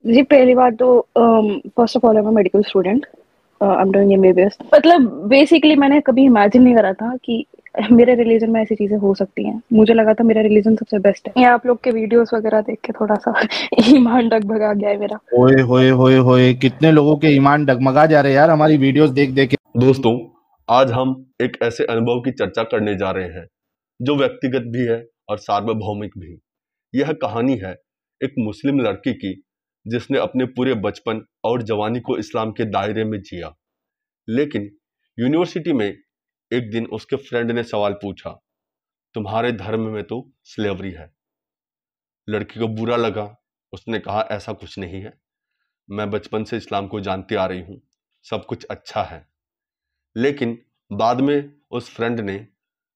जी, पहली बात तो first of all I am a medical student. I am doing MBBS. मतलब बेसिकली मैंने कभी इमेजिन नहीं करा था कि मेरे रिलीजन में ऐसी चीजें हो सकती हैं। मुझे लगा था मेरा रिलीजन सबसे बेस्ट है। ये आप लोग के वीडियोस वगैरह देख के थोड़ा सा ईमान डगमगा गया है मेरा। होए होए होए होए, कितने लोगों के ईमान डगमगा जा रहे हैं यार हमारी वीडियोस देख देख के। दोस्तों, आज हम एक ऐसे अनुभव की चर्चा करने जा रहे हैं जो व्यक्तिगत भी है और सार्वभौमिक भी। यह कहानी है एक मुस्लिम लड़की की जिसने अपने पूरे बचपन और जवानी को इस्लाम के दायरे में जिया। लेकिन यूनिवर्सिटी में एक दिन उसके फ्रेंड ने सवाल पूछा, तुम्हारे धर्म में तो स्लेवरी है। लड़की को बुरा लगा। उसने कहा, ऐसा कुछ नहीं है, मैं बचपन से इस्लाम को जानती आ रही हूँ, सब कुछ अच्छा है। लेकिन बाद में उस फ्रेंड ने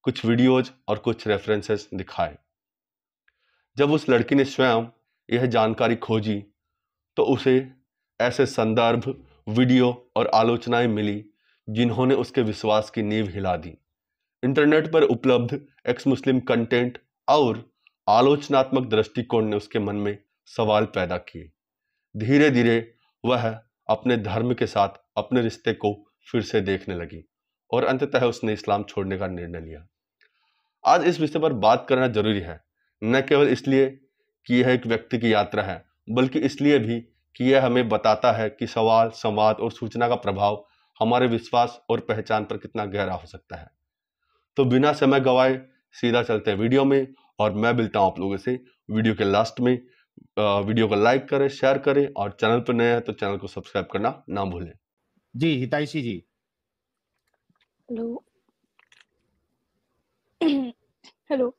कुछ वीडियोज और कुछ रेफरेंसेस दिखाए। जब उस लड़की ने स्वयं यह जानकारी खोजी तो उसे ऐसे संदर्भ, वीडियो और आलोचनाएं मिली जिन्होंने उसके विश्वास की नींव हिला दी। इंटरनेट पर उपलब्ध एक्स मुस्लिम कंटेंट और आलोचनात्मक दृष्टिकोण ने उसके मन में सवाल पैदा किए। धीरे धीरे वह अपने धर्म के साथ अपने रिश्ते को फिर से देखने लगी और अंततः उसने इस्लाम छोड़ने का निर्णय लिया। आज इस विषय पर बात करना जरूरी है, न केवल इसलिए कि यह एक व्यक्ति की यात्रा है, बल्कि इसलिए भी कि यह हमें बताता है कि सवाल, संवाद और सूचना का प्रभाव हमारे विश्वास और पहचान पर कितना गहरा हो सकता है। तो बिना समय गवाए सीधा चलते हैं वीडियो में, और मैं मिलता हूं आप लोगों से वीडियो के लास्ट में। वीडियो को लाइक करें, शेयर करें, और चैनल पर नए हैं तो चैनल को सब्सक्राइब करना ना भूलें। जी हितैषी जी। हेलो। हेलो।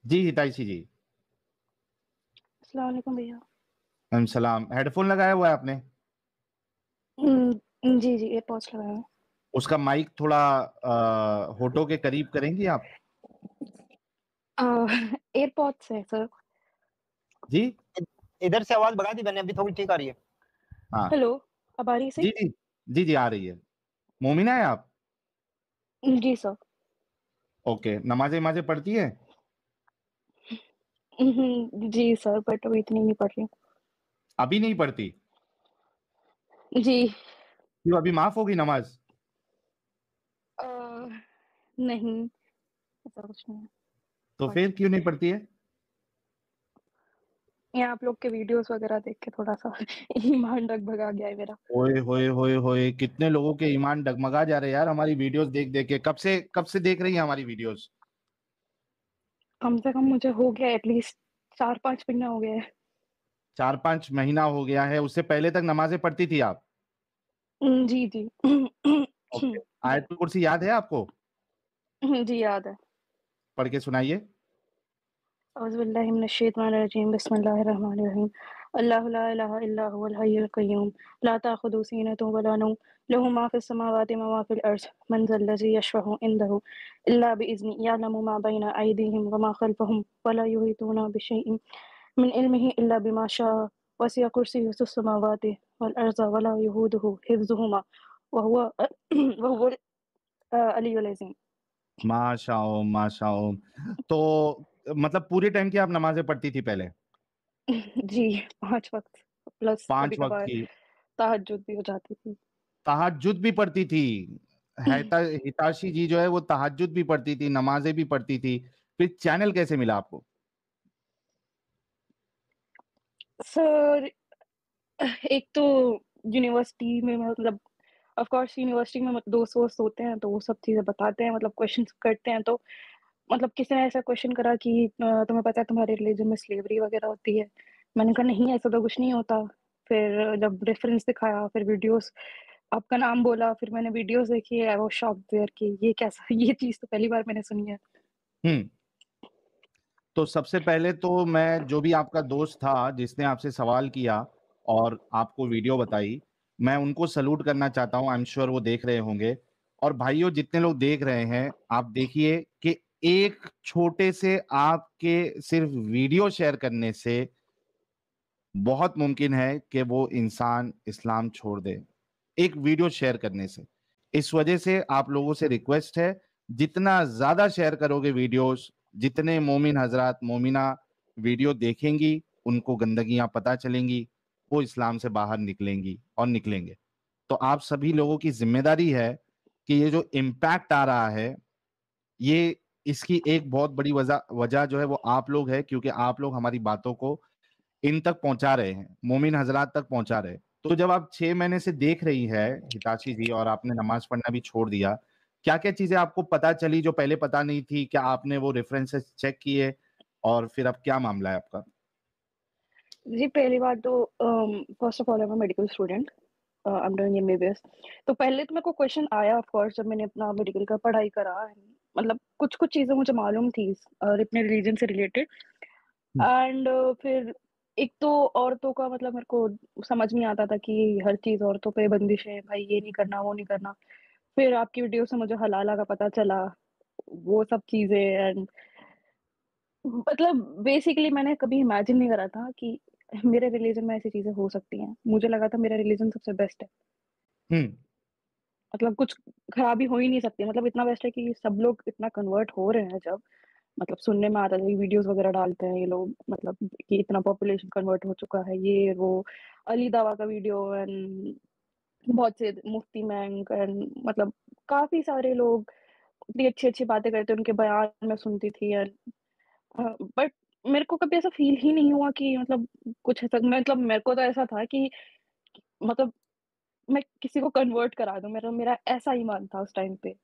जी हितैषी जी। अस्सलाम वालेकुम भैया। सलाम। हेडफोन लगाया हुआ है आपने? जी जी, एयरपॉड्स लगाया है। उसका माइक थोड़ा होठों के करीब करेंगी आप? एयरपॉड्स है सर। जी। इधर से आवाज बढ़ा दी मैंने, अभी थोड़ी ठीक आ रही है। हाँ। हेलो। अब आ रही सही? जी जी। जी जी आ रही है। मोमिना है आप? जी सर। ओके, नमाजें नमाजें पढ़ती है? जी सर, बट अभी इतनी नहीं पढ़ रही हूँ। अभी नहीं पढ़ती? जी। क्यों, अभी माफ होगी नमाज? अ, नहीं, ऐसा कुछ नहीं है। तो बट फिर क्यों नहीं पढ़ती है? ये आप लोग के वीडियोस वगैरह देख के थोड़ा सा ईमान डगमगा गया है मेरा। होए होए होए होए, कितने लोगों के ईमान डगमगा जा रहे हैं यार हमारी वीडियोस देख देख के। कब से देख रही हैं हमारी वीडियोस? कम से कम मुझे हो गया एटलीस्ट 4-5 महीना हो गया है। 4-5 महीना हो गया है। उससे पहले तक नमाजें पढ़ती थी आप? जी, जी। ओके, जी। आयतुल कुर्सी याद है आपको? जी, याद है। पढ़ के सुनाइए। औज़ुबिल्लाहि मिनश्शैतानिर्रजीम बिस्मिल्लाहिर्रहमानिर्रहीम। अल्लाहु ला इलाहा इल्ला हुवल हय्युल क़य्यूम ला ताख़ुदुहु सीनतुन वला नौम लहू मा फ़िस समावाति व मा फ़िल अर्ज़ मन ज़ल्लज़ी यशफ़अु इंदहु इल्ला बिइज़्नि यअलमु मा बैना अयदीहिम व मा ख़ल्फ़हुम व ला युहीतूना बिशैइन मिन इल्मिही इल्ला बिमा शाअ वसिअ कुर्सियुहुस समावाति वल अर्ज़ व ला यऊदुहु हिफ़्ज़ुहुमा व हुवा व हुवल अलियुल अज़ीम। माशाओ माशाओ। तो मतलब पूरे टाइम की आप नमाजें पढ़ती थी पहले? जी, 5 वक़्त प्लस 5 वक्त कभी-कभार की? तहज्जुद भी हो जाती थी। तहज्जुद भी पढ़ती थी? हिताशी जी जो है वो तहज्जुद भी पढ़ती थी, नमाजें भी पढ़ती थी। फिर चैनल कैसे मिला आपको? सर, एक तो यूनिवर्सिटी में मतलब ऑफ कोर्स यूनिवर्सिटी में दोस्त वोस्त होते हैं तो वो सब चीज़ें बताते हैं, मतलब क्वेश्चंस करते हैं। तो मतलब किसी ने ऐसा क्वेश्चन करा कि तुम्हें पता है तुम्हारे रिलीजन में स्लेवरी वगैरह होती है? मैंने कहा नहीं, ऐसा तो कुछ नहीं होता। फिर जब रेफरेंस दिखाया, फिर वीडियोस, आपका नाम बोला, फिर मैंने वीडियोस देखी। आई वाज़ शॉक्ड देयर कि ये कैसा ये चीज़ तो पहली बार मैंने सुनी है। हम्म। तो सबसे पहले तो मैं, जो भी आपका दोस्त था जिसने आपसे सवाल किया और आपको वीडियो बताई, मैं उनको सलूट करना चाहता हूं। आई एम श्योर वो देख रहे होंगे। और भाइयों, जितने लोग देख रहे हैं, आप देखिए कि एक छोटे से आपके सिर्फ वीडियो शेयर करने से बहुत मुमकिन है कि वो इंसान इस्लाम छोड़ दे, एक वीडियो शेयर करने से। इस वजह से आप लोगों से रिक्वेस्ट है, जितना ज्यादा शेयर करोगे वीडियोस, जितने मोमिन हजरात मोमिना वीडियो देखेंगी, उनको गंदगियां पता चलेंगी, वो इस्लाम से बाहर निकलेंगी और निकलेंगे। तो आप सभी लोगों की जिम्मेदारी है कि ये जो इम्पैक्ट आ रहा है, ये इसकी एक बहुत बड़ी वजह वजह जो है वो आप लोग है, क्योंकि आप लोग हमारी बातों को इन तक पहुंचा रहे हैं, मोमिन हजरात तक पहुंचा रहे हैं। तो जब आप 6 महीने से देख रही है हिताशी जी, और आपने नमाज पढ़ना भी छोड़ दिया, क्या क्या चीजें आपको पता चली जो पहले पता नहीं थी? क्या आपने वो रेफरेंसेस चेक किए, और फिर अब क्या मामला है आपका? जी, पहली बात तो first of all I am a medical student, I am doing MBBS. तो पहले तो मेरे को क्वेश्चन आया ऑफ कोर्स जब मैंने अपना मेडिकल का पढ़ाई करा। मतलब कुछ-कुछ चीज़ें मुझे मालूम थी और अपने रिलीजन से रिलेटेड। एंड फिर एक तो औरतों का मतलब मेरे को समझ नहीं आता था कि हर चीज़ औरतों पे बंदिश है, भाई ये नहीं करना, वो नहीं करना। फिर आपकी वीडियो से मुझे हलाला का पता चला, वो सब चीज़ें। एंड मतलब बेसिकली मैंने कभी इमेजिन नहीं करा था कि मेरे रिलीजन में ऐसी चीज़ें हो सकती हैं। मुझे लगा था मेरा रिलीजन सबसे बेस्ट है। हम्म। मतलब कुछ खराबी हो ही नहीं सकती। मतलब इतना बेस्ट है कि सब लोग इतना कन्वर्ट हो रहे हैं जब, मतलब सुनने में आता था कि वीडियोस वगैरह डालते हैं ये लोग, मतलब कि इतना पॉपुलेशन कन्वर्ट हो चुका है, ये वो। अली दवा का वीडियो एंड बहुत से मुफ्ती मैंग एंड मतलब काफ़ी सारे लोग इतनी अच्छी-अच्छी बातें करते हैं, उनके बयान मैं सुनती थी। एंड बट मेरे को कभी ऐसा फ़ील ही नहीं हुआ कि मतलब कुछ ऐसा, मतलब मेरे को तो ऐसा था कि मतलब मैं किसी को कन्वर्ट करा दूँ। मेरा मेरा ऐसा ईमान था उस टाइम पे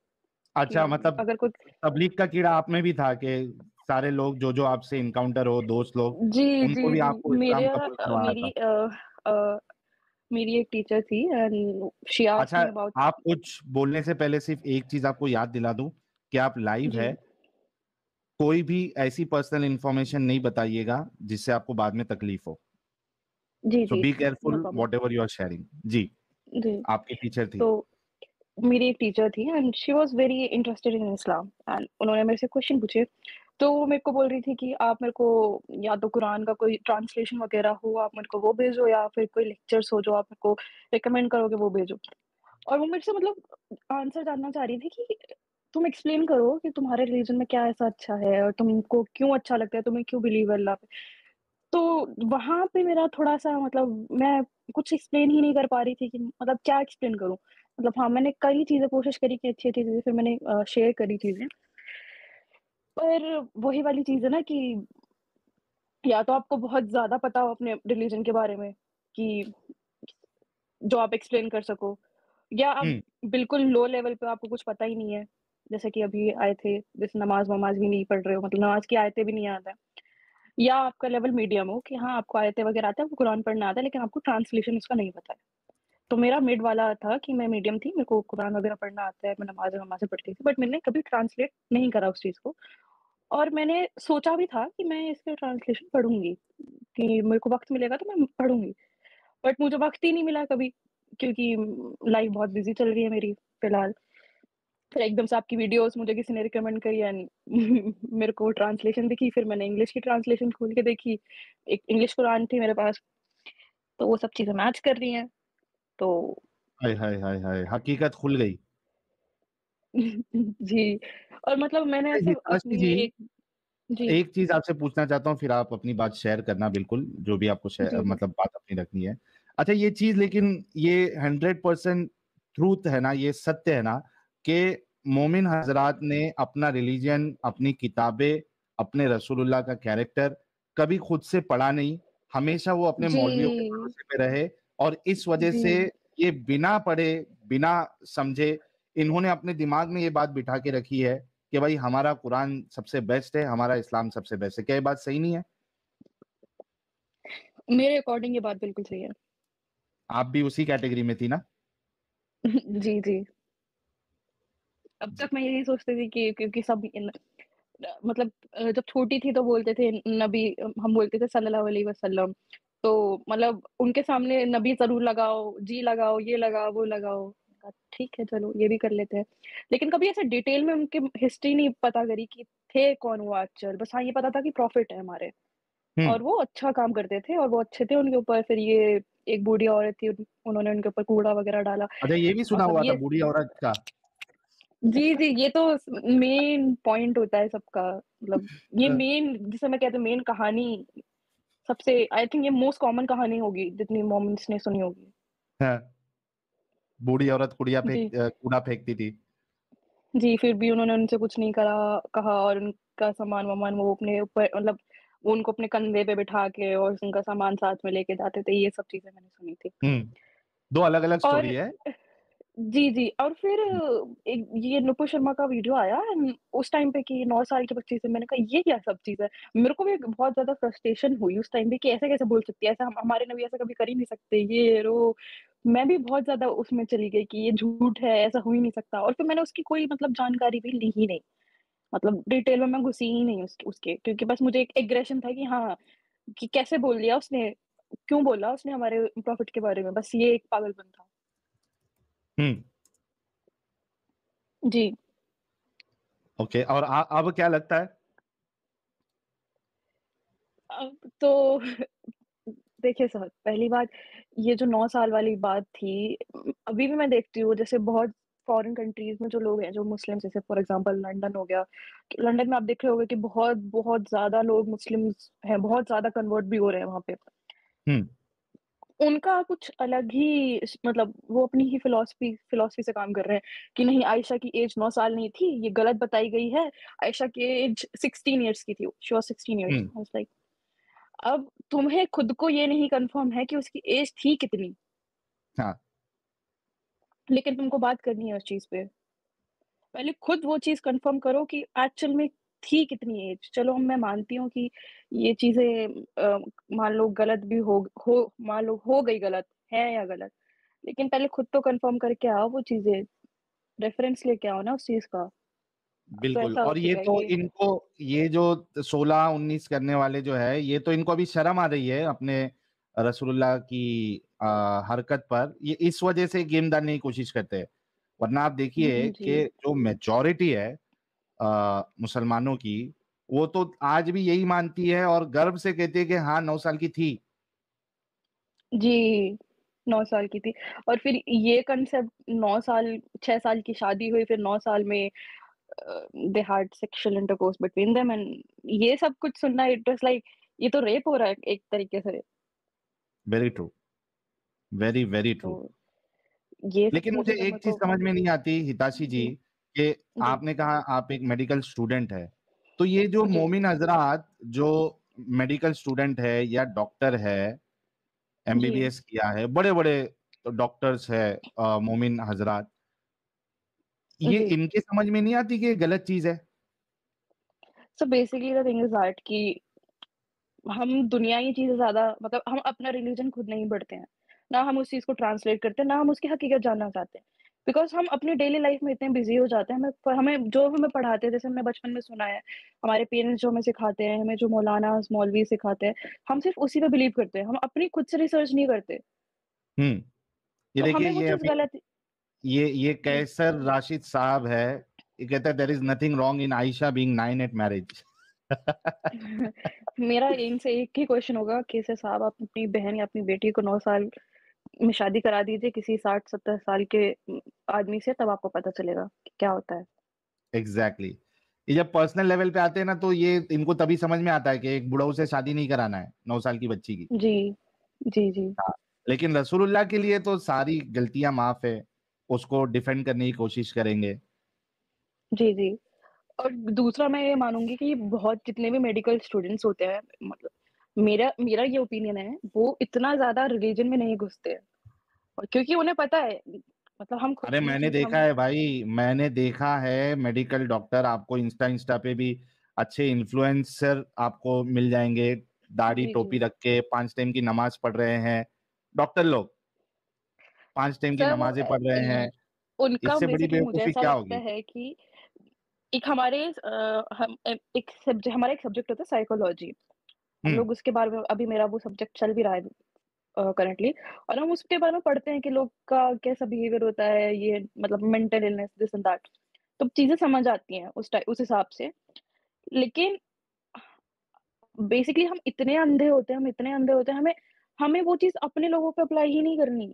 अच्छा, कि मतलब अगर कुछ। तबलीग का कीड़ा आप में भी था कि सारे लोग जो जो आपसे इनकाउंटर हो, दोस्त लोग, जी, उनको जी, भी जी। आपको इस्लाम कबूल करवाना था? अ, मेरी एक टीचर थी एंड शी आस्क्ड अच्छा, मी अबाउट। आप कुछ बोलने से पहले सिर्फ एक चीज आपको याद दिला दूं कि आप लाइव जी, है, कोई भी ऐसी पर्सनल इंफॉर्मेशन नहीं बताइएगा जिससे आपको बाद में तकलीफ हो। जी, सो जी, be no careful problem. Whatever you are sharing. जी। जी, आपकी टीचर थी। तो मेरी एक टीचर थी and she was very interested in Islam and उन्होंने मेरे से क्वेश्चन पूछे। तो वो मेरे को बोल रही थी कि आप मेरे को या तो कुरान का कोई ट्रांसलेशन वगैरह हो, आप मेरे को वो भेजो, या फिर कोई लेक्चर्स हो जो आप मेरे को रिकमेंड करोगे वो भेजो। और वो मेरे से मतलब आंसर जानना चाह रही थी कि तुम एक्सप्लेन करो कि तुम्हारे रिलीजन में क्या ऐसा अच्छा है और तुमको क्यों अच्छा लगता है, तुम्हें क्यों बिलीव है अल्लाह पे। तो वहाँ पे मेरा थोड़ा-सा मतलब मैं कुछ एक्सप्लेन ही नहीं कर पा रही थी कि मतलब क्या एक्सप्लेन करूँ? मतलब हाँ, मैंने कई चीज़ें कोशिश करी कि अच्छी-अच्छी चीज़ें फिर मैंने शेयर करी चीज़ें। पर वही वाली चीज़ है ना कि या तो आपको बहुत ज़्यादा पता हो अपने रिलीजन के बारे में कि जो आप एक्सप्लेन कर सको, या आप हम्म। बिल्कुल लो लेवल पे आपको कुछ पता ही नहीं है। जैसे कि अभी आए थे, जैसे नमाज़-वमाज़ भी नहीं पढ़ रहे हो, मतलब नमाज़ की आयतें भी नहीं याद है। या आपका लेवल मीडियम हो कि हाँ, आपको आयतें वगैरह आता है, आपको कुरान पढ़ना आता है, लेकिन आपको ट्रांसलेशन उसका नहीं पता है। तो मेरा मिड वाला था कि मैं मीडियम थी, मेरे को कुरान वगैरह पढ़ना आता है, मैं नमाज़ें-वमाज़ें पढ़ती थी, बट मैंने कभी ट्रांसलेट नहीं करा उस चीज़ को। और मैंने सोचा भी था कि मैं इसका ट्रांसलेशन पढ़ूँगी, कि मेरे को वक़्त मिलेगा तो मैं पढ़ूँगी। बट मुझे वक़्त ही नहीं मिला कभी, क्योंकि लाइफ़ बहुत बिज़ी चल रही है मेरी फ़िलहाल। फिर एकदम से आपकी वीडियोज़ मुझे किसी ने रिकमेंड करी एंड मेरे को ट्रांसलेशन दिखी, फिर मैंने इंग्लिश की ट्रांसलेशन खोल के देखी, एक इंग्लिश कुरान थी मेरे पास, तो वो सब चीज़ें मैच कर रही हैं, तो हाय हाय हाय हाय, हकीकत खुल गई। जी। और मतलब मैंने अच्छा ऐसे हिताशी अपनी जी, एक। जी, एक चीज आपसे पूछना चाहता हूँ, फिर आप अपनी बात शेयर करना, बिल्कुल जो भी आपको शेयर जी, जी। मतलब बात अपनी रखनी है। अच्छा, ये चीज लेकिन ये 100% ट्रूथ है ना, ये सत्य है ना कि मोमिन हजरात ने अपना रिलीजन, अपनी किताबें, अपने रसूलुल्लाह का कैरेक्टर कभी खुद से पढ़ा नहीं, हमेशा वो अपने जी, मौलवियों के भरोसे पे रहे, और इस वजह जी। से ये बिना पढ़े, बिना समझे, इन्होंने अपने दिमाग में ये बात बिठा के रखी है कि भाई हमारा कुरान सबसे बेस्ट है, हमारा इस्लाम सबसे बेस्ट है। क्या ये बात सही नहीं है? मेरे अकॉर्डिंग ये बात बिल्कुल सही है। आप भी उसी कैटेगरी में थी ना? जी, जी। अब जी। तक मैं यही सोचती थी कि क्योंकि सब मतलब जब छोटी थी तो बोलते थे नबी, हम बोलते थे सल्लल्लाहु अलैहि वसल्लम। तो मतलब उनके सामने नबी ज़रूर लगाओ, जी लगाओ, ये लगाओ, वो लगाओ। कहा ठीक है चलो ये भी कर लेते हैं। लेकिन कभी ऐसे डिटेल में उनकी हिस्ट्री नहीं पता करी कि थे कौन वो एक्चुअल। बस हाँ, ये पता था कि प्रॉफिट है हमारे हम्म। और वो अच्छा काम करते थे और वो अच्छे थे। उनके ऊपर फिर ये एक बूढ़ी औरत थी, उन्होंने उनके ऊपर कूड़ा वगैरह डाला। अच्छा, ये भी सुना मतलब हुआ था ये बूढ़ी औरत का। जी, जी, ये तो मेन पॉइंट होता है सबका। मतलब ये अ, मेन जिसे मैं कहती हूँ मेन कहानी सबसे आई थिंक ये मोस्ट कॉमन कहानी होगी जितनी मोमेंट्स ने सुनी होगी। हाँ, बूढ़ी औरत जी कूड़ा फेंकती थी। जी, फिर भी उन्होंने उनसे कुछ नहीं कहा और उनका सामान-वामान वो अपने ऊपर मतलब वो उनको अपने कंधे पे बिठा के और उनका सामान साथ में लेके जाते थे, ये सब चीज़ें मैंने सुनी थी। दो अलग अलग और स्टोरी है। जी, जी और फिर एक ये नुपुर शर्मा का वीडियो आया उस टाइम पे कि 9 साल की बच्ची से मैंने कहा ये क्या सब चीज़ है? मेरे को भी बहुत ज़्यादा फ्रस्ट्रेशन हुई उस टाइम पे कि ऐसे कैसे बोल सकती है? ऐसा हम हमारे नबी ऐसा कभी कर ही नहीं सकते, ये वो। मैं भी बहुत ज़्यादा उसमें चली गई कि ये झूठ है, ऐसा हो ही नहीं सकता और फिर मैंने उसकी कोई मतलब जानकारी भी ली ही नहीं। मतलब डिटेल में मैं घुसी ही नहीं उसके उसके क्योंकि बस मुझे एक एग्रेशन था कि हाँ, कि कैसे बोल दिया उसने? क्यों बोला उसने हमारे प्रॉफिट के बारे में? बस ये एक पागलपन था। हम्म। जी। ओके, और अब क्या लगता है? अब तो देखिए सर, पहली बात ये जो 9 साल वाली बात थी अभी भी मैं देखती हूँ जैसे बहुत फॉरेन कंट्रीज़ में जो लोग हैं, जो मुस्लिम्स जैसे फॉर एग्ज़ाम्पल लंदन हो गया। लंदन में आप देख रहे होंगे कि बहुत बहुत ज़्यादा लोग मुस्लिम्स हैं, बहुत ज़्यादा कन्वर्ट भी हो रहे हैं वहाँ पे। हम्म। उनका कुछ अलग ही मतलब वो अपनी ही फिलॉसफी से काम कर रहे हैं कि नहीं आयशा की एज 9 साल नहीं थी, ये गलत बताई गई है। आयशा की एज 16 इयर्स की थी। She was 16 years. Hmm. I was like अब तुम्हें खुद को ये नहीं कन्फर्म है कि उसकी एज थी कितनी, हाँ। लेकिन तुमको बात करनी है उस चीज़ पे। पहले खुद वो चीज़ कन्फर्म करो कि एक्चुअल में थी कितनी एज। चलो मैं मानती हूँ कि ये चीज़ें मान लो गलत भी हो मान लो हो गई गलत, है या गलत, लेकिन पहले खुद तो कन्फर्म करके आओ वो चीज़ें, रेफरेंस लेके आओ ना उस चीज़ का। तो बिल्कुल। ऐसा हो और ये चुका है तो कि इनको, ये जो 16-19 करने वाले जो है, ये तो इनको अभी शर्म आ रही है अपने रसूलुल्लाह की हरकत पर। ये इस वजह से गेम डालने की कोशिश करते हैं। वरना आप देखिए जी। कि जो मेजॉरिटी है मुसलमानों की, वो तो आज भी यही मानती है और गर्व से कहती है कि हाँ 9 साल की थी। जी, 9 साल की थी और फिर ये कांसेप्ट 9 साल 6 साल की शादी हुई फिर 9 साल में they had sexual intercourse between them and ये सब कुछ सुनना इट वाज़ लाइक ये तो रेप हो रहा है एक तरीके से। वेरी ट्रू, वेरी वेरी तो ट्रू। ये सब लेकिन मुझे सोच के मेरे एक चीज को समझ में नहीं आती हिताशी जी, जी, कि जी, आपने कहा आप एक मेडिकल स्टूडेंट है, तो ये जो जी, मोमिन हजरात जो मेडिकल स्टूडेंट है या डॉक्टर है, जी, एमबीबीएस किया है, बड़े बड़े डॉक्टर्स है, मोमिन हजरात, ये जी। इनके समझ में नहीं आती कि ये गलत चीज है? So basically the thing is that कि हम दुनियावी चीज़ें ज़्यादा मतलब हम अपना रिलीजन खुद नहीं पढ़ते हैं। ना हम उस चीज़ को ट्रांसलेट करते हैं, ना हम उसकी हकीकत जानना चाहते हैं। बिकॉज़ हम अपनी डेली लाइफ़ में इतने बिज़ी हो जाते हैं, हमें जो हमें पढ़ाते हैं, जैसे हमने बचपन में सुना है, हमारे पेरेंट्स जो हमें सिखाते हैं, हमें जो मौलानाज़, मौलवी सिखाते हैं, हम सिर्फ़ उसी पे बिलीव करते हैं। हम अपनी खुद से रिसर्च नहीं करते। हम्म। ये तो देखिए, हमें वो ये चीज़ अभी गलत ये जी। कैसर राशिद साहब है, ये कहता है there is nothing wrong in Ayesha being 9 at marriage. मेरा इनसे एक ही क्वेश्चन होगा कि सर साहब आप अपनी बहन या अपनी बेटी को 9 साल में शादी करा दीजिए किसी 60-70 साल के आदमी से तब आपको पता चलेगा कि क्या होता है। Exactly exactly. ये जब पर्सनल लेवल पे आते हैं ना, तो ये इनको तभी समझ में आता है कि एक बुढ़ऊ से शादी नहीं कराना है 9 साल की बच्ची की। जी, जी, जी। हाँ, लेकिन रसूलुल्लाह के लिए तो सारी गलतियां माफ है, उसको डिफेंड करने की कोशिश करेंगे। जी, जी। और दूसरा मैं ये मानूँगी कि बहुत जितने भी मेडिकल स्टूडेंट्स होते हैं मतलब मेरा मेरा ये ओपिनियन है, वो इतना ज़्यादा रिलिजन में नहीं घुसते हैं और क्योंकि उन्हें पता है मतलब हम खुद अरे ये मैंने चीज़ देखा हम है भाई, मैंने देखा है मेडिकल डॉक्टर, आपको इंस्टा इंस्टा पे भी अच्छे इन्फ्लुएंसर आपको मिल जाएंगे, दाढ़ी जी, टोपी जी। रख के 5 टाइम की नमाज पढ़ रहे हैं, डॉक्टर लोग 5 टाइम की सर वो नमाजें पढ़ रहे हैं। उनका इससे बड़ी बेसिकली मुझे बेवकूफी ऐसा क्या लगता होगी? है कि एक हमारे हम एक सब्जेक्ट हमारा एक सब्जेक्ट होता है साइकोलॉजी। हम हम्म। लोग उसके बारे में अभी मेरा वो सब्जेक्ट चल भी रहा है करंटली और हम उसके बारे में पढ़ते हैं कि लोग का कैसा बिहेवियर होता है ये मतलब mental illness this and that तो चीजें समझ आती हैं उस हिसाब से लेकिन बेसिकली हम इतने अंधे होते हैं हमें हमें वो चीज अपने लोगों पे अप्लाई ही नहीं करनी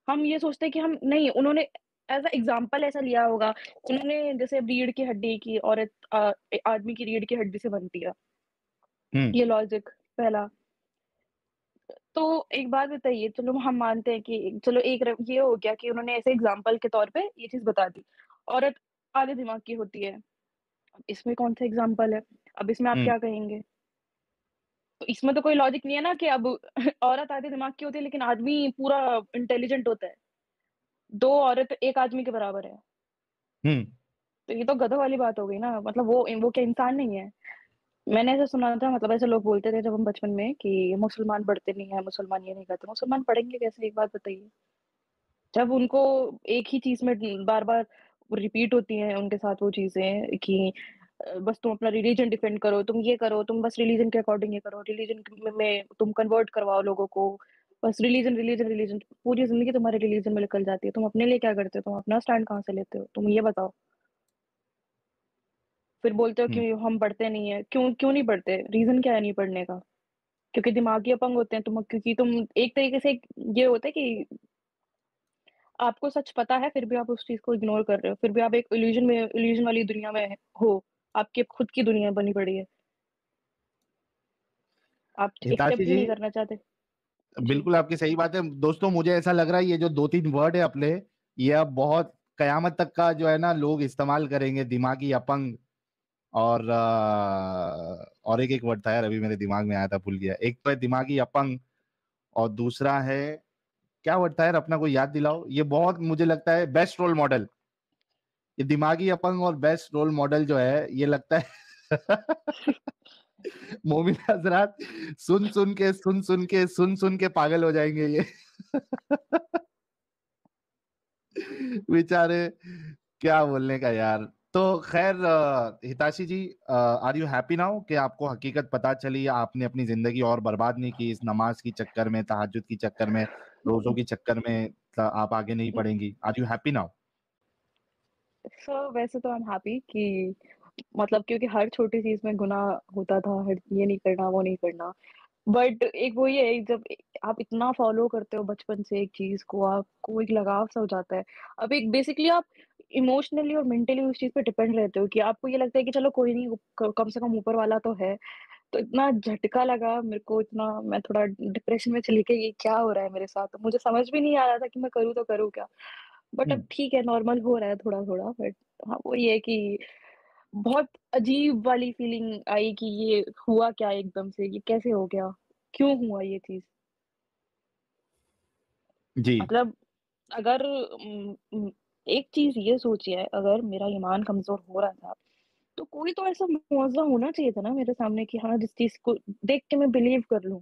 हम ये सोचते हैं कि हम नहीं उन्होंने एज अ एग्जाम्पल ऐसा लिया होगा उन्होंने जैसे रीढ़ की हड्डी की आदमी की रीढ़ की हड्डी से बनती है हम्म। ये लॉजिक पहला तो एक बात बताइए, चलो हम मानते हैं कि चलो ये हो गया कि उन्होंने ऐसे एग्जाम्पल के तौर पे ये चीज बता दी, औरत आधे दिमाग की होती है, अब इसमें कौन सा एग्जाम्पल है? अब इसमें आप हम्म क्या कहेंगे? तो इसमें तो कोई लॉजिक नहीं है ना कि अब औरत आधे दिमाग की होती है लेकिन आदमी पूरा इंटेलिजेंट होता है। दो औरत एक आदमी के बराबर है, हम्म तो ये तो गधों वाली बात हो गई ना। मतलब वो क्या इंसान नहीं है? मैंने ऐसा सुना था, मतलब ऐसे लोग बोलते थे जब हम बचपन में कि मुसलमान पढ़ते नहीं है, मुसलमान ये नहीं करते। मुसलमान पढ़ेंगे कैसे, एक बात बताइए? जब उनको एक ही चीज में बार बार रिपीट होती है उनके साथ वो चीजें कि बस तुम अपना रिलीजन डिफेंड करो, तुम ये करो, तुम बस रिलीजन के अकॉर्डिंग ये करो, रिलीजन में तुम कन्वर्ट करवाओ लोगों को, बस रिलीजन रिलीजन रिलीजन, पूरी जिंदगी तुम्हारे रिलीजन में निकल जाती है। तुम अपने लिए क्या करते हो? तुम अपना स्टैंड कहाँ से लेते हो? तुम ये बताओ। फिर बोलते हो कि हम्म हम पढ़ते नहीं है। क्यों क्यों नहीं पढ़ते? रीजन क्या है नहीं पढ़ने का? क्योंकि दिमागी अपंग होते हैं तुम, क्योंकि तुम एक तरीके से ये होता है कि आपको सच पता है फिर भी आप उस चीज को इग्नोर कर रहे हो, फिर भी आप एक इल्यूजन वाली दुनिया में हो। आपकी खुद की दुनिया बनी पड़ी है, आप हिताशी एक्सेप्ट ही जी, नहीं करना चाहते। जी। बिल्कुल आपकी सही बात है दोस्तों। मुझे ऐसा लग रहा है ये जो दो तीन वर्ड है अपने, ये अब बहुत कयामत तक का जो है ना लोग इस्तेमाल करेंगे, दिमागी अपंग। और और एक एक वर्ड था यार, अभी मेरे दिमाग में आया था, भूल गया। एक तो है दिमागी अपंग, और दूसरा है क्या वर्ड था यार अपना, कोई याद दिलाओ। ये बहुत मुझे लगता है बेस्ट रोल मॉडल, ये दिमागी अपंग और बेस्ट रोल मॉडल जो है ये लगता है। मोमिन हजरात सुन सुन के पागल हो जाएंगे ये। बेचारे, क्या बोलने का यार। तो खैर हिताशी जी, आर यू हैप्पी नाउ कि आपको हकीकत पता चली, आपने अपनी जिंदगी और बर्बाद नहीं की इस नमाज की चक्कर में, तहज्जुद की चक्कर में, रोजों की चक्कर में, आप आगे नहीं पढ़ेंगी? Are you happy now? So वैसे तो आई एम हैप्पी कि मतलब क्योंकि हर छोटी चीज में गुनाह होता था, हर ये नहीं करना वो नहीं करना। बट एक वो ये है, जब आप इतना फॉलो करते हो बचपन से एक चीज को, आपको एक लगाव सा हो जाता है। अब एक बेसिकली आप इमोशनली और मेंटली उस चीज पे डिपेंड रहते हो कि आपको ये लगता है कि चलो कोई नहीं, कम से कम ऊपर वाला तो है। तो इतना झटका लगा मेरे को, इतना मैं थोड़ा डिप्रेशन में चली गई, ये क्या हो रहा है मेरे साथ? तो मुझे समझ भी नहीं आ रहा था कि मैं करूँ तो करूँ क्या। बट अब हम्म ठीक है, नॉर्मल हो रहा है थोड़ा थोड़ा। बट हाँ, वो ये है कि बहुत अजीब वाली फीलिंग आई कि ये हुआ क्या एकदम से, ये कैसे हो गया, क्यों हुआ ये चीज? जी। मतलब अगर एक चीज ये सोचिए, अगर मेरा ईमान कमजोर हो रहा था तो कोई तो ऐसा मुआवजा होना चाहिए था ना मेरे सामने कि हाँ, जिस चीज को देख के मैं बिलीव कर लूं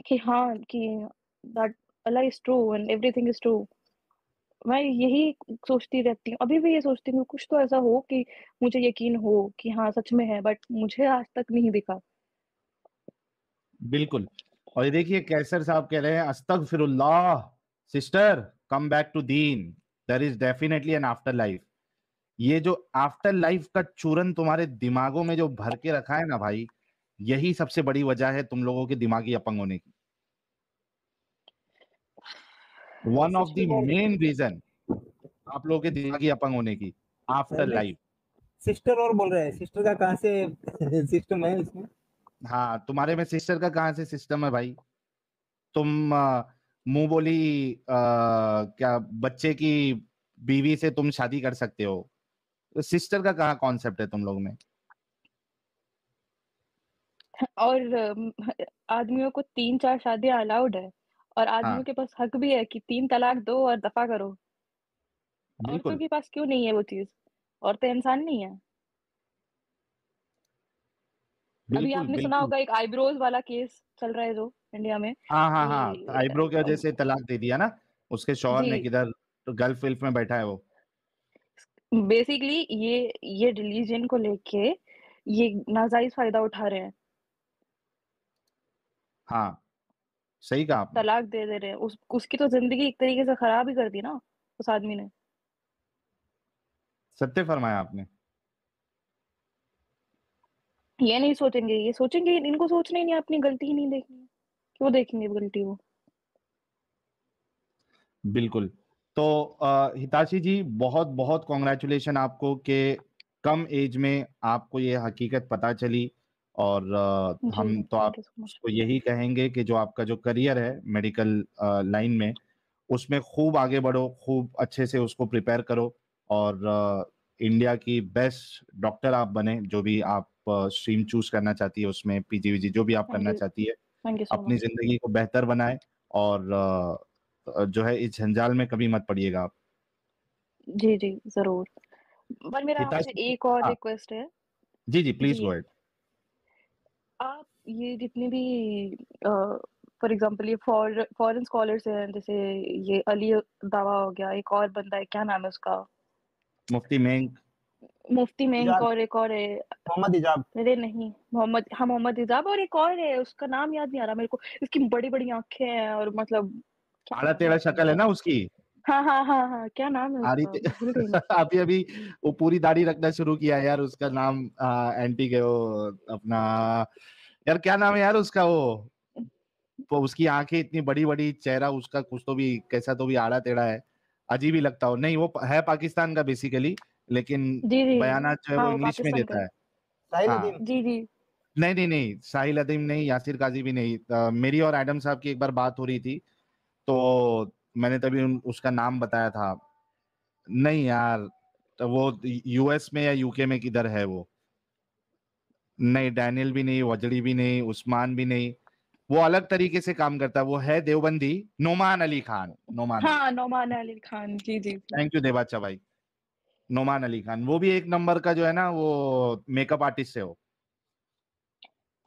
कि हाँ, कि that Allah is true and everything is true. मैं यही सोचती रहती हूँ, अभी भी ये सोचती हूँ कुछ तो ऐसा हो कि मुझे यकीन हो कि हाँ सच में है, बट मुझे आज तक नहीं दिखा। बिल्कुल। और ये देखिए कैसर साहब कह रहे हैं अस्तगफिरुल्लाह, सिस्टर कम बैक टू दीन, there is definitely an after life. ये जो आफ्टर लाइफ का चूरन तुम्हारे दिमागों में जो भर के रखा है ना भाई, यही सबसे बड़ी वजह है तुम लोगों के दिमागी अपंग होने की। वन ऑफ सिस्टर द और मेन रीजन आप लोगों के दिमागी अपंग होने की, आफ्टर नहीं, लाइफ। सिस्टर और बोल रहे हैं, सिस्टर का कहाँ से सिस्टम है इसमें? हाँ, तुम्हारे में सिस्टर का कहाँ से सिस्टम है भाई? तुम मुंह बोली क्या बच्चे की बीवी से तुम शादी कर सकते हो, तो सिस्टर का कहाँ कॉन्सेप्ट है तुम लोग में? और आदमियों को 3-4 शादियां अलाउड है, और आदमियों हाँ, के पास हक भी है कि 3 तलाक दो और दफा करो। औरतों बिल्कुल के पास क्यों नहीं है वो चीज? औरतें इंसान नहीं है? अभी बिल्कुल आपने सुना बिल्कुल। होगा एक आईब्रोज वाला केस चल रहा है जो इंडिया में हाँ हाँ हाँ, कि आईब्रो की वजह से तलाक दे दिया ना उसके शौहर जी, ने, किधर तो गल्फ विल्फ में बैठा है वो। बेसिकली ये रिलीजन को लेके ये नाजायज फायदा उठा रहे हैं, हाँ, सही कहा आपने। तलाक दे रहे हैं। उसकी तो जिंदगी एक तरीके से खराब ही कर दी ना उस आदमी ने। सत्य फरमाया आपने। ये नहीं सोचेंगे, ये सोचेंगे, इनको सोचना ही नहीं, अपनी गलती ही नहीं देखनी है, क्यों देखेंगे गलती वो? बिल्कुल। तो हिताशी जी, बहुत बहुत कॉन्ग्रेचुलेशन आपको कि कम एज में आपको ये हकीकत पता चली, और हम जी, तो थैंक यू सो मच। आपको यही कहेंगे कि जो आपका जो करियर है मेडिकल लाइन में, उसमें खूब आगे बढ़ो, खूब अच्छे से उसको प्रिपेयर करो और इंडिया की बेस्ट डॉक्टर आप बने, जो भी आप स्ट्रीम चूज करना चाहती है उसमें, पीजी वीजी जो भी आप करना चाहती है, थैंक यू सो अपनी मच। जिंदगी को बेहतर बनाए और जो है इस झंझाल में कभी मत पड़िएगा आप। जी, जी, ज़रूर। पर मेरा आपसे हिताशी, एक और हाँ रिक्वेस्ट है। जी जी प्लीज गो जी, अहेड। आप ये जितने भी फॉर एग्ज़ाम्पल ये फॉरेन स्कॉलर्स हैं, जैसे ये अली दावा हो गया, एक और बंदा है, क्या नाम है उसका? मुफ्ती मेंग, मुफ्ती मेंग, इजाज, और एक और है, मोहम्मद इजाज। अरे नहीं, मोहम्मद हिजाब, और एक और है, उसका नाम याद नहीं आ रहा मेरे को। इसकी बड़ी-बड़ी आँखें हैं और मतलब क्या आड़ा नाम है टेढ़ा उसका शक्ल है यार? ना उसकी, हाँ, हाँ, हाँ, हाँ, क्या नाम है आड़ी उसका? भूल गई मैं। अभी अभी वो पूरी दाढ़ी रखना शुरू किया यार, उसका नाम एंटी के वो अपना, यार क्या नाम है यार उसका, वो उसकी आंखें इतनी बड़ी बड़ी, चेहरा उसका कुछ तो भी कैसा तो भी आड़ा टेढ़ा है, अजीब ही लगता हो। नहीं वो है पाकिस्तान का बेसिकली, लेकिन जी, जी। बयानात जो है हाँ, वो वो इंग्लिश में पाकिस्तान का देता है। है। साहिल हाँ अदीम। जी, जी। नहीं नहीं नहीं, साहिल अदीम नहीं, यासिर काजी भी नहीं। मेरी और एडम साहब की एक बार बात हो रही थी, तो मैंने तभी उसका नाम बताया था। नहीं यार, तो वो यूएस में या यूके में किधर है वो। नहीं डैनियल भी नहीं, वजड़ी भी नहीं, उस्मान भी नहीं, वो अलग तरीके से काम करता है, वो है देवबंदी। नोमान अली खान, नोमान अली, हाँ, नौमान अली खान। जी, जी, जी। थैंक यू देवाचा भाई। नोमान अली खान वो भी एक नंबर का जो है ना, वो मेकअप आर्टिस्ट है वो।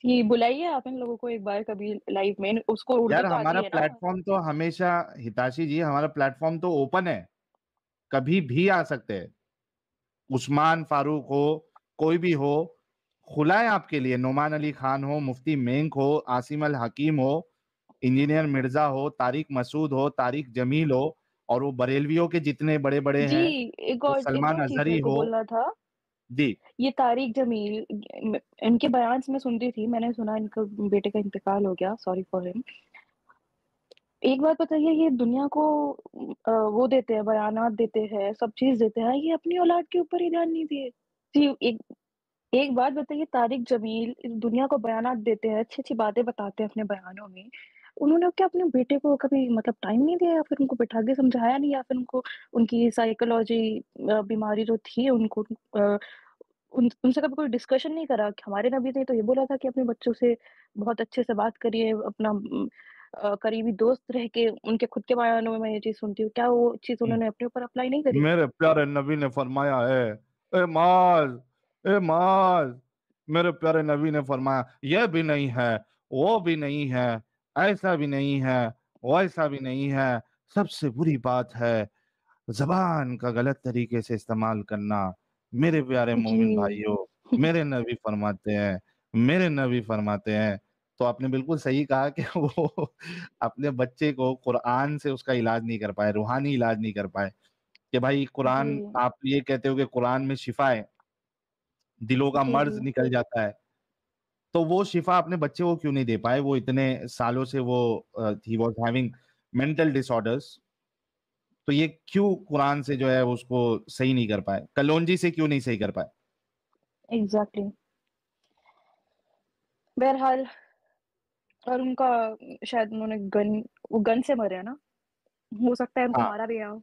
जी, बुलाइए आप इन लोगों को एक बार कभी लाइव में, उसको उर्दू यार तो आती हमारा है ना? प्लेटफॉर्म तो हमेशा, हिताशी जी हमारा प्लेटफॉर्म तो ओपन है, कभी भी आ सकते हैं। उस्मान फारूक हो, कोई भी हो, खुला है आपके लिए। नोमान अली खान हो, मुफ्ती मेंग हो, आसिम अल हकीम हो, इंजीनियर मिर्जा हो, तारिक मसूद हो, तारिक जमील हो, और वो बरेलवियों के जितने बड़े बड़े जी, हैं, वो एक सलमान और चीज़ अजहरी मेरे को हो। बोलना था। जी ये तारिक जमील, इनके बयान मैं सुनती थी, मैंने सुना इनका बेटे का इंतकाल हो गया, सॉरी फॉर हिम। एक बात बताइए, ये दुनिया को वो देते हैं, बयानात देते हैं, सब चीज़ देते हैं, ये अपनी औलाद के ऊपर ही ध्यान नहीं दिए। जी, एक एक बात बताइए, तारिक जमील इस दुनिया को बयानात देते हैं, अच्छी-अच्छी बातें बताते हैं अपने बयानों में। उन्होंने क्या अपने बेटे को कभी मतलब टाइम नहीं दिया, या फिर उनको बिठा के समझाया नहीं, या फिर उनको उनकी साइकोलॉजी बीमारी जो थी उनको उनसे कभी कोई डिस्कशन नहीं करा? कि हमारे नबी ने तो ये बोला था कि अपने बच्चों से बहुत अच्छे से बात करिए, अपना करीबी दोस्त रह के। उनके खुद के बयानों में मैं ये चीज़ सुनती हूँ, क्या वो चीज़ उन्होंने अपने ऊपर अप्लाई नहीं करी? मेरे प्यारे नबी ने फरमाया है, ए माज, ए माज, मेरे प्यारे नबी ने फरमाया यह भी नहीं है, वो भी नहीं है, ऐसा भी नहीं है, वैसा भी नहीं है। सबसे बुरी बात है जबान का गलत तरीके से इस्तेमाल करना। मेरे प्यारे जी। मोमिन भाइयों, मेरे नबी फरमाते हैं, मेरे नबी फरमाते हैं। तो आपने बिल्कुल सही कहा कि वो अपने बच्चे को कुरान से उसका इलाज नहीं कर पाए, रूहानी इलाज नहीं कर पाए। कि भाई जी। कुरान, आप ये कहते हो कि कुरान में शिफा है, दिलों का जी, मर्ज जी। निकल जाता है, तो वो शिफा अपने बच्चे को क्यों नहीं दे पाए? वो इतने सालों से वो he was having mental disorders, तो ये क्यों कुरान से जो है उसको सही नहीं कर पाए? कलौंजी से क्यों नहीं सही कर पाए? एग्ज़ैक्टली। बहरहाल, और उनका शायद उन्होंने वो गन से मरे हैं ना? हो सकता है उनको हाँ मारा भी गया हो,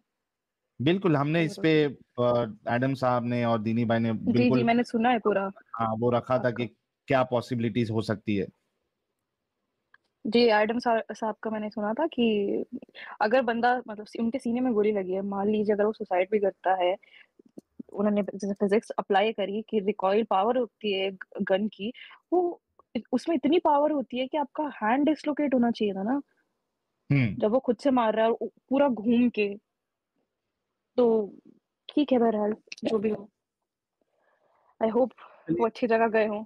बिल्कुल, हमने क्या इस पे भरोसा। एडम साहब ने और दीनी भाई ने जी, जी, बिल्कुल, मैंने सुना है पूरा हाँ वो रखा था कि आपका। क्या पॉसिबिलिटीज हो सकती है। जी, एडम साहब का मैंने सुना था कि अगर बंदा मतलब उनके सीने में गोली लगी है, मान लीजिए अगर वो सुसाइड भी करता है, उन्होंने जैसे फिजिक्स अप्लाई करी कि रिकॉइल पावर होती है गन की, वो उसमें इतनी पावर होती है कि आपका हैंड डिसलोकेट होना चाहिए था ना, हम्म। जब वो खुद से मार रहा है और पूरा घूम के। तो ठीक है, बहरहाल जो भी हो, आई होप वो अच्छी जगह गए हों।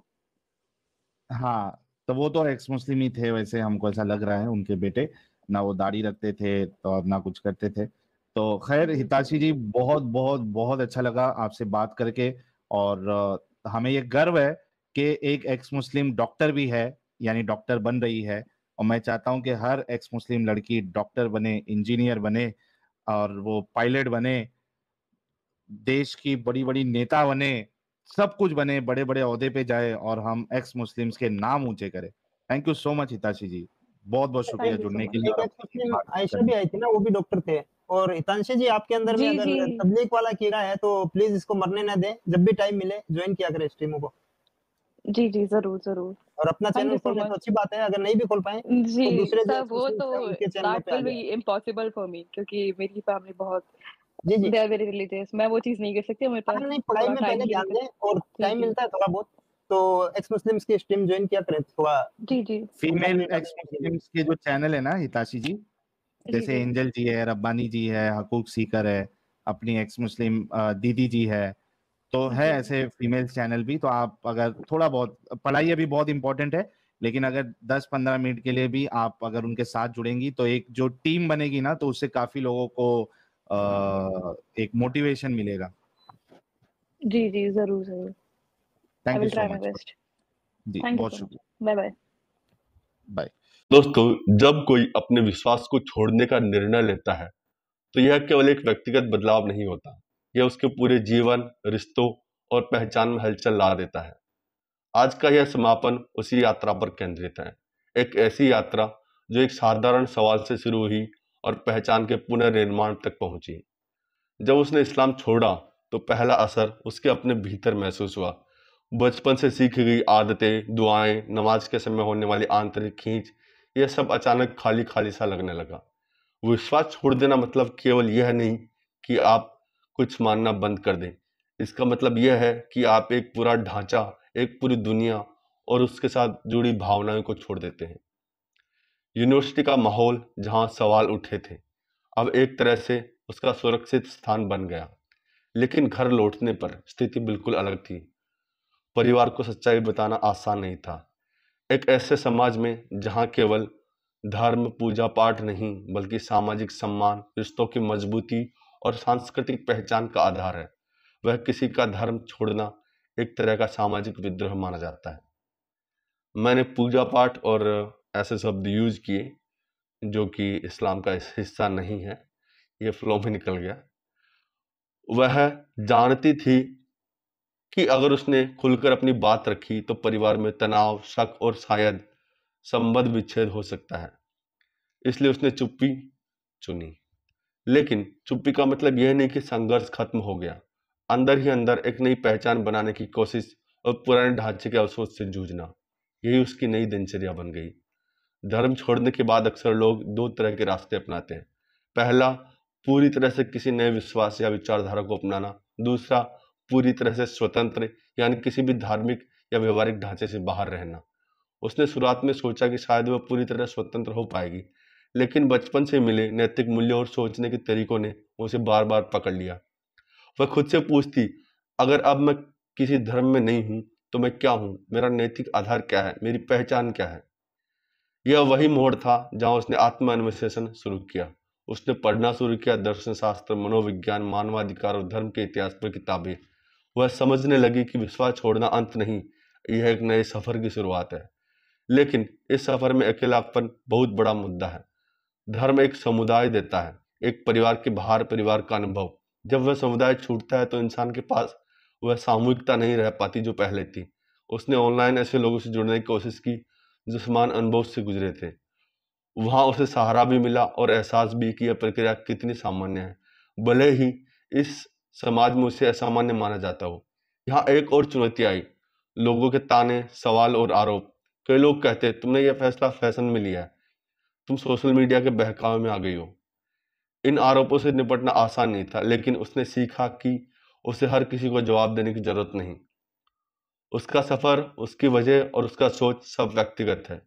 हाँ, तो वो तो एक्स मुस्लिम ही थे, वैसे हमको ऐसा लग रहा है उनके बेटे, ना वो दाढ़ी रखते थे तो अब ना कुछ करते थे। तो खैर जी, जी, हिताशी जी। जी, बहुत बहुत बहुत अच्छा लगा आपसे बात करके। और हमें ये गर्व है कि एक एक्स मुस्लिम डॉक्टर भी है, यानी डॉक्टर बन रही है। और मैं चाहता हूं कि हर एक्स मुस्लिम लड़की डॉक्टर बने, इंजीनियर बने, और वो पायलट बने, देश की बड़ी बड़ी नेता बने, सब कुछ बने, बड़े बड़े ओहदे पे जाए और हम एक्स मुस्लिम्स के नाम ऊंचे करें। थैंक यू सो मच हिताशी जी, बहुत बहुत शुक्रिया थैंक यू सो जुड़ने के मच। लिए एक और एक्स अपनी मुस्लिम बात आयशा करने भी के आई थी ना, वो भी डॉक्टर थे। और हितांशी जी, आपके अंदर में जी जी अगर तबलीग वाला कीड़ा है तो प्लीज इसको मरने ना दें, जब भी टाइम मिले ज्वाइन किया करें स्ट्रीमों को। जी जी, जरूर जरूर। और अपना थैंक चैनल यू सो खोल ले तो मच। अच्छी बात है, अगर नहीं भी खोल पाए जी तो दूसरे जो सर, एक्स वो मुस्लिम्स तो हैं उनके चैनलों दैट पे आ विल बी जाए। इम्पॉसिबल फॉर मी, क्योंकि मेरी फैमिली बहुत जी जी। They are very religious. मैं वो चीज़ नहीं कर सकती, मेरे पास हाँ नहीं, पढ़ाई थोड़ा में टाइम पहले नहीं ध्यान निकल। दें, और जी टाइम जी मिलता है थोड़ा बहुत तो एक्स मुस्लिम्स की स्ट्रीम ज्वाइन किया करें थोड़ा जी जी फीमेल कंटेंट एक्स के लिए। मुस्लिम्स के जो चैनल है ना हिताशी जी, जी जैसे जी एंजल जी है, रब्बानी जी है, हकूक सीकर है, अपनी एक्स मुस्लिम दीदी जी है, तो है जी ऐसे फीमेल चैनल भी। तो आप अगर थोड़ा बहुत, पढ़ाई अभी बहुत इंपॉर्टेंट है, लेकिन अगर 10-15 मिनट के लिए भी आप अगर उनके साथ जुड़ेंगी तो एक जो टीम बनेगी ना, तो उससे काफी लोगों को एक मोटिवेशन मिलेगा। जी जी, जरूर जरूर। I thank you will so try my much best. जी, थैंक यू बहुत सो मच। शुक्रिया। Bye bye. बाय। दोस्तों, जब कोई अपने विश्वास को छोड़ने का निर्णय लेता है तो यह केवल एक व्यक्तिगत बदलाव नहीं होता, यह उसके पूरे जीवन, रिश्तों और पहचान में हलचल ला देता है। आज का यह समापन उसी यात्रा पर केंद्रित है, एक ऐसी यात्रा जो एक साधारण सवाल से शुरू हुई और पहचान के पुनर्निर्माण तक पहुंची। जब उसने इस्लाम छोड़ा तो पहला असर उसके अपने भीतर महसूस हुआ। बचपन से सीखी गई आदतें, दुआएं, नमाज के समय होने वाली आंतरिक खींच, यह सब अचानक खाली खाली सा लगने लगा। विश्वास छोड़ देना मतलब केवल यह नहीं कि आप कुछ मानना बंद कर दें। इसका मतलब यह है कि आप एक पूरा ढांचा, एक पूरी दुनिया और उसके साथ जुड़ी भावनाओं को छोड़ देते हैं। यूनिवर्सिटी का माहौल जहां सवाल उठे थे, अब एक तरह से उसका सुरक्षित स्थान बन गया। लेकिन घर लौटने पर स्थिति बिल्कुल अलग थी। परिवार को सच्चाई बताना आसान नहीं था। एक ऐसे समाज में जहां केवल धर्म, पूजा पाठ नहीं, बल्कि सामाजिक सम्मान, रिश्तों की मजबूती और सांस्कृतिक पहचान का आधार है, वह किसी का धर्म छोड़ना एक तरह का सामाजिक विद्रोह माना जाता है। मैंने पूजा पाठ और ऐसे शब्द यूज किए जो कि इस्लाम का हिस्सा नहीं है, ये फ्लो में निकल गया। वह जानती थी कि अगर उसने खुलकर अपनी बात रखी तो परिवार में तनाव, शक और शायद संबंध विच्छेद हो सकता है। इसलिए उसने चुप्पी चुनी। लेकिन चुप्पी का मतलब यह नहीं कि संघर्ष खत्म हो गया। अंदर ही अंदर एक नई पहचान बनाने की कोशिश और पुराने ढांचे के अफसोस से जूझना, यही उसकी नई दिनचर्या बन गई। धर्म छोड़ने के बाद अक्सर लोग दो तरह के रास्ते अपनाते हैं। पहला, पूरी तरह से किसी नए विश्वास या विचारधारा को अपनाना। दूसरा, पूरी तरह से स्वतंत्र, यानी किसी भी धार्मिक या व्यवहारिक ढांचे से बाहर रहना। उसने शुरुआत में सोचा कि शायद वह पूरी तरह स्वतंत्र हो पाएगी, लेकिन बचपन से मिले नैतिक मूल्यों और सोचने के तरीकों ने उसे बार बार पकड़ लिया। वह खुद से पूछती, अगर अब मैं किसी धर्म में नहीं हूं तो मैं क्या हूं? मेरा नैतिक आधार क्या है? मेरी पहचान क्या है? यह वही मोड़ था जहां उसने आत्मान्वेषण शुरू किया। उसने पढ़ना शुरू किया, दर्शन शास्त्र, मनोविज्ञान, मानवाधिकार और धर्म के इतिहास पर किताबें। वह समझने लगी कि विश्वास छोड़ना अंत नहीं, यह एक नए सफर की शुरुआत है। लेकिन इस सफर में अकेलापन बहुत बड़ा मुद्दा है। धर्म एक समुदाय देता है, एक परिवार के बाहर परिवार का अनुभव। जब वह समुदाय छूटता है तो इंसान के पास वह सामूहिकता नहीं रह पाती जो पहले थी। उसने ऑनलाइन ऐसे लोगों से जुड़ने की कोशिश की जो समान अनुभव से गुजरे थे। वहां उसे सहारा भी मिला और एहसास भी कि यह प्रक्रिया कितनी सामान्य है, भले ही इस समाज में उसे असामान्य माना जाता हो। यहाँ एक और चुनौती आई, लोगों के ताने, सवाल और आरोप। कई लोग कहते, तुमने यह फैसला फैशन में लिया है, तुम सोशल मीडिया के बहकावे में आ गई हो। इन आरोपों से निपटना आसान नहीं था, लेकिन उसने सीखा कि उसे हर किसी को जवाब देने की जरूरत नहीं। उसका सफर, उसकी वजह और उसका सोच सब व्यक्तिगत है।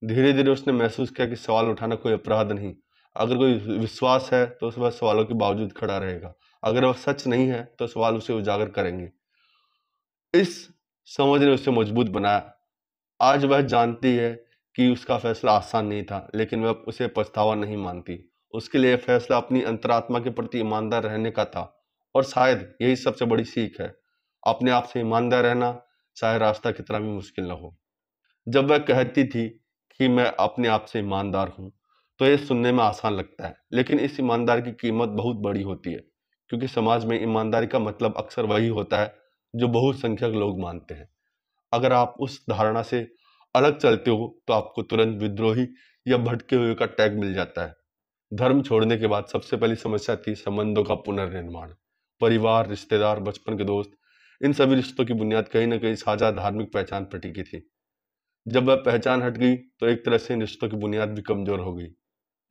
धीरे धीरे उसने महसूस किया कि सवाल उठाना कोई अपराध नहीं। अगर कोई विश्वास है तो वह सवालों के बावजूद खड़ा रहेगा। अगर वह सच नहीं है तो सवाल उसे उजागर करेंगे। इस समझ ने उसे मजबूत बनाया। आज वह जानती है कि उसका फैसला आसान नहीं था, लेकिन वह उसे पछतावा नहीं मानती। उसके लिए फैसला अपनी अंतरात्मा के प्रति ईमानदार रहने का था, और शायद यही सबसे बड़ी सीख है, अपने आप से ईमानदार रहना, चाहे रास्ता कितना भी मुश्किल न हो। जब वह कहती थी कि मैं अपने आप से ईमानदार हूं, तो यह सुनने में आसान लगता है, लेकिन इस ईमानदारी की कीमत बहुत बड़ी होती है, क्योंकि समाज में ईमानदारी का मतलब अक्सर वही होता है जो बहुसंख्यक लोग मानते हैं। अगर आप उस धारणा से अलग चलते हो तो आपको तुरंत विद्रोही या भटके हुए का टैग मिल जाता है। धर्म छोड़ने के बाद सबसे पहली समस्या थी संबंधों का पुनर्निर्माण। परिवार, रिश्तेदार, बचपन के दोस्त, इन सभी रिश्तों की बुनियाद कहीं ना कहीं साझा धार्मिक पहचान पर टिकी थी। जब वह पहचान हट गई तो एक तरह से इन रिश्तों की बुनियाद भी कमजोर हो गई।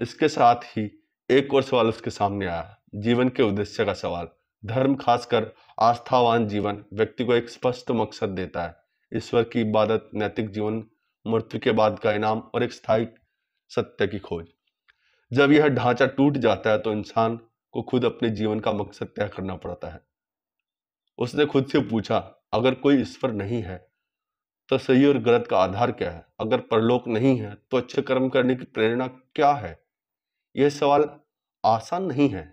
इसके साथ ही एक और सवाल उसके सामने आया, जीवन के उद्देश्य का सवाल। धर्म, खासकर आस्थावान जीवन, व्यक्ति को एक स्पष्ट मकसद देता है, ईश्वर की इबादत, नैतिक जीवन, मृत्यु के बाद का इनाम और एक स्थायी सत्य की खोज। जब यह ढांचा टूट जाता है तो इंसान को खुद अपने जीवन का मकसद तय करना पड़ता है। उसने खुद से पूछा, अगर कोई ईश्वर नहीं है तो सही और गलत का आधार क्या है? अगर परलोक नहीं है तो अच्छे कर्म करने की प्रेरणा क्या है? यह सवाल आसान नहीं है,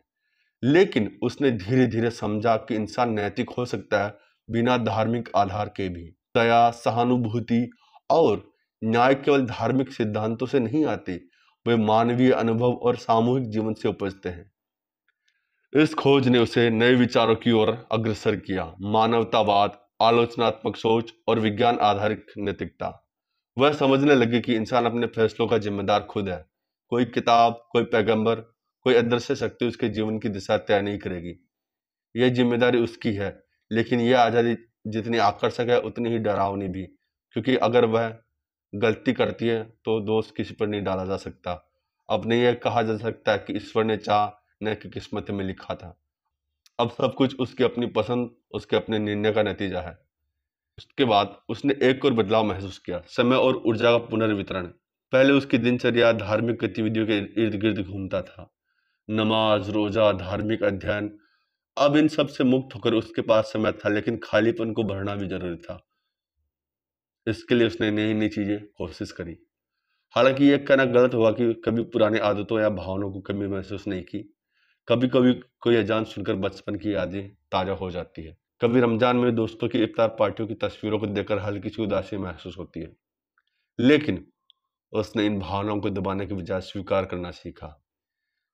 लेकिन उसने धीरे धीरे समझा कि इंसान नैतिक हो सकता है बिना धार्मिक आधार के भी। दया, सहानुभूति और न्याय केवल धार्मिक सिद्धांतों से नहीं आते, वे मानवीय अनुभव और सामूहिक जीवन से उपजते हैं। इस खोज ने उसे नए विचारों की ओर अग्रसर किया। मानवतावाद, आलोचनात्मक सोच और विज्ञान आधारित नैतिकता। वह समझने लगे कि इंसान अपने फैसलों का जिम्मेदार खुद है। कोई किताब, कोई पैगंबर, कोई अदृश्य शक्ति उसके जीवन की दिशा तय नहीं करेगी। यह जिम्मेदारी उसकी है, लेकिन यह आजादी जितनी आकर्षक है उतनी ही डरावनी भी, क्योंकि अगर वह गलती करती है तो दोष किसी पर नहीं डाला जा सकता। अब नहीं यह कहा जा सकता है कि ईश्वर ने चाह न कि किस्मत में लिखा था। अब सब कुछ उसकी अपनी पसंद, उसके अपने निर्णय का नतीजा है। उसके बाद उसने एक और बदलाव महसूस किया, समय और ऊर्जा का पुनर्वितरण। पहले उसकी दिनचर्या धार्मिक गतिविधियों के इर्द गिर्द घूमता था, नमाज, रोजा, धार्मिक अध्ययन। अब इन सब से मुक्त होकर उसके पास समय था, लेकिन खालीपन को भरना भी जरूरी था। इसके लिए उसने नई नई चीजें कोशिश करी। हालांकि यह कहना गलत हुआ कि कभी पुरानी आदतों या भावनाओं को कभी महसूस नहीं की। कभी कभी कोई अजान सुनकर बचपन की यादें ताजा हो जाती है। कभी रमजान में दोस्तों की इफ्तार पार्टियों की तस्वीरों को देखकर हल्की सी उदासी महसूस होती है। लेकिन उसने इन भावनाओं को दबाने के बजाय स्वीकार करना सीखा।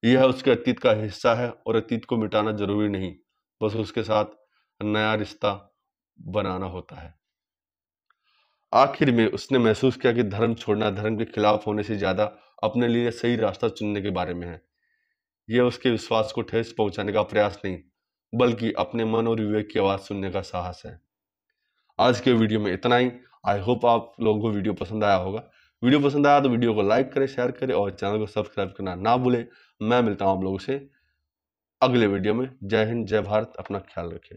यह उसके अतीत का हिस्सा है और अतीत को मिटाना जरूरी नहीं, बस उसके साथ नया रिश्ता बनाना होता है। आखिर में उसने महसूस किया कि धर्म छोड़ना धर्म के खिलाफ होने से ज्यादा अपने लिए सही रास्ता चुनने के बारे में है। यह उसके विश्वास को ठेस पहुंचाने का प्रयास नहीं, बल्कि अपने मन और विवेक की आवाज सुनने का साहस है। आज के वीडियो में इतना ही। आई होप आप लोगों को वीडियो पसंद आया होगा। वीडियो पसंद आया तो वीडियो को लाइक करें, शेयर करें और चैनल को सब्सक्राइब करना ना भूलें। मैं मिलता हूं आप लोगों से अगले वीडियो में। जय हिंद, जय भारत, अपना ख्याल रखें।